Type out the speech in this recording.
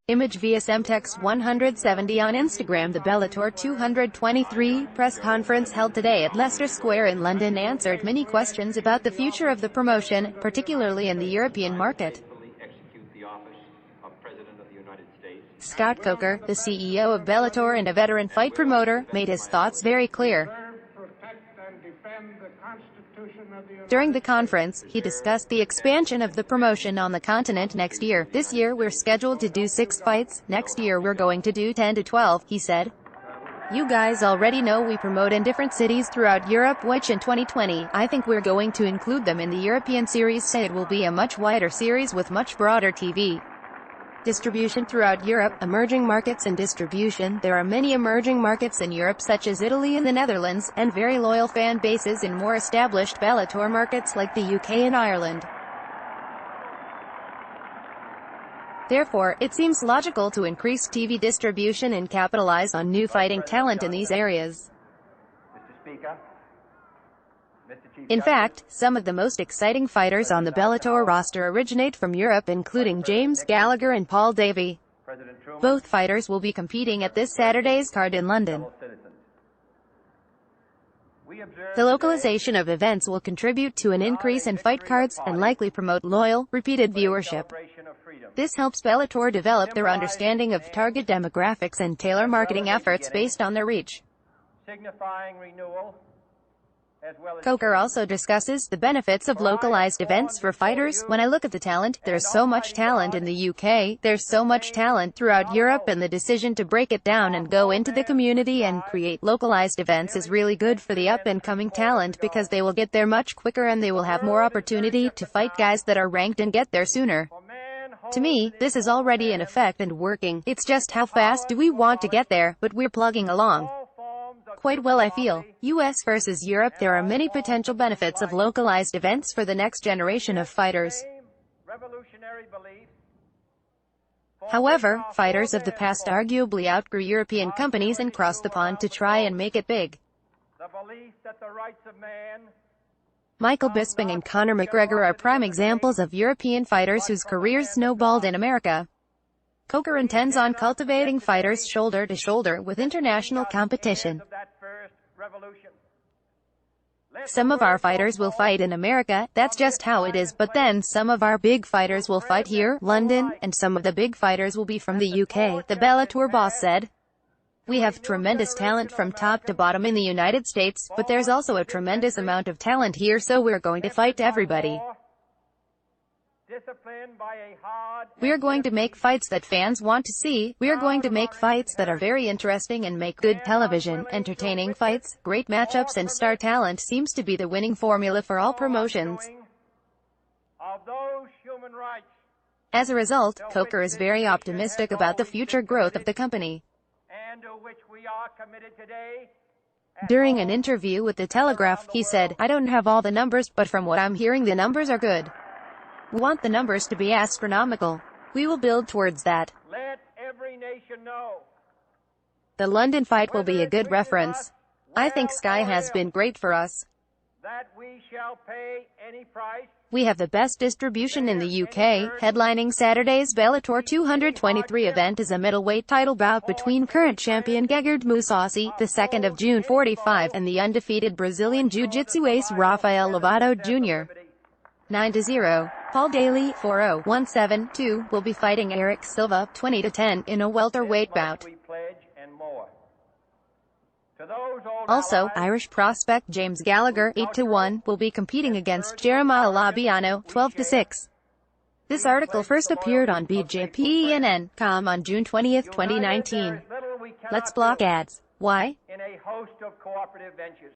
Image via Semtex 170 on Instagram. The Bellator 223 press conference held today at Leicester Square in London answered many questions about the future of the promotion, particularly in the European market. Scott Coker, the CEO of Bellator and a veteran fight promoter, made his thoughts very clear. During the conference, he discussed the expansion of the promotion on the continent next year. This year we're scheduled to do 6 fights, next year we're going to do 10 to 12, he said. You guys already know we promote in different cities throughout Europe, which in 2020, I think we're going to include them in the European series, so it will be a much wider series with much broader TV distribution throughout Europe. Emerging markets and distribution. There are many emerging markets in Europe such as Italy and the Netherlands, and very loyal fan bases in more established Bellator markets like the UK and Ireland. Therefore, it seems logical to increase TV distribution and capitalize on new fighting talent in these areas. In fact, some of the most exciting fighters on the Bellator roster originate from Europe, including James Gallagher and Paul Davey. Both fighters will be competing at this Saturday's card in London. The localization of events will contribute to an increase in fight cards, and likely promote loyal, repeated viewership. This helps Bellator develop their understanding of target demographics and tailor marketing efforts based on their reach. Coker also discusses the benefits of localized events for fighters. When I look at the talent, there's so much talent in the UK, there's so much talent throughout Europe, and the decision to break it down and go into the community and create localized events is really good for the up-and-coming talent, because they will get there much quicker and they will have more opportunity to fight guys that are ranked and get there sooner. To me, this is already in effect and working. It's just how fast do we want to get there, but we're plugging along quite well, I feel. US versus Europe. There are many potential benefits of localized events for the next generation of fighters. However, fighters of the past arguably outgrew European companies and crossed the pond to try and make it big. Michael Bisping and Conor McGregor are prime examples of European fighters whose careers snowballed in America. Coker intends on cultivating fighters shoulder to shoulder with international competition. Some of our fighters will fight in America, that's just how it is, but then some of our big fighters will fight here, London, and some of the big fighters will be from the UK, the Bellator boss said. We have tremendous talent from top to bottom in the United States, but there's also a tremendous amount of talent here, so we're going to fight everybody. We are going to make fights that fans want to see. We are going to make fights that are very interesting and make good television. Entertaining fights, great matchups, and star talent seems to be the winning formula for all promotions. As a result, Coker is very optimistic about the future growth of the company. During an interview with The Telegraph, he said, I don't have all the numbers, but from what I'm hearing the numbers are good. We want the numbers to be astronomical. We will build towards that. Let every nation know. The London fight will be a good reference. I think Sky has been great for us. That we shall pay any price. We have the best distribution in the UK. Headlining Saturday's Bellator 223 event is a middleweight title bout between current champion Gegard Mousasi, the 2nd of June 45, and the undefeated Brazilian Jiu-Jitsu ace Rafael Lovato Jr. 9-0. Paul Daly, 4-0-1-7-2, will be fighting Eric Silva, 20-10, in a welterweight bout. Also, Irish prospect James Gallagher, 8-1, will be competing against Jeremiah Labiano, 12-6. This article first appeared on BJPENN.com on June 20, 2019. Let's block ads. Why? In a host of cooperative ventures.